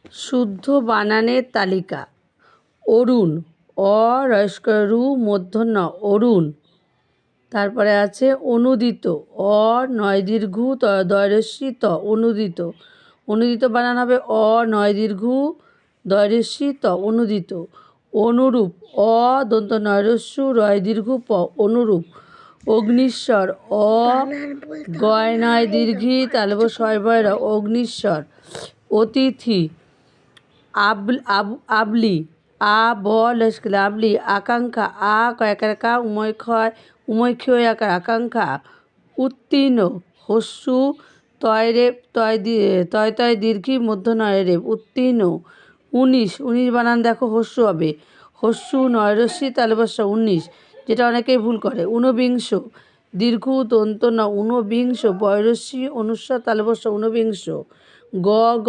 শুদ্ধ বানানের তালিকা। অরুণ, অ রস্করু মূর্ধন্য অরুণ। তারপরে আছে অনুদিত, অ নয় দীর্ঘ দয়রস্যি ত অনুদিত। অনুদিত বানান হবে অ নয় দীর্ঘ দয়রস্যি ত অনুদিত। অনুরূপ, অ দন্ত নয়রস্যু রয় দীর্ঘ প অনুরূপ। অগ্নিশ্বর, অ গয় নয় দীর্ঘি তালব শয় বয় র অগ্নিশ্বর। অতিথি, আবলি, আ ব লস্কর আবলি। আকাঙ্ক্ষা, আ কয়াকার কা উময় ক্ষয় উময় ক্ষয় আকার আকাঙ্ক্ষা। উত্তীর্ণ, হস্যু তয় রেপ তয় তয় দীর্ঘি মধ্য নয় রেপ উত্তীর্ণ। 19, 19 বানান দেখো হস্যু হবে হস্যু নয়রস্যি তালবস্য 19, যেটা অনেকেই ভুল করে। ঊনবিংশ, দীর্ঘ দন্ত ন ঊনবিংশ বয়রস্যি অনুস্বার তালবস্য ঊনবিংশ। গ গ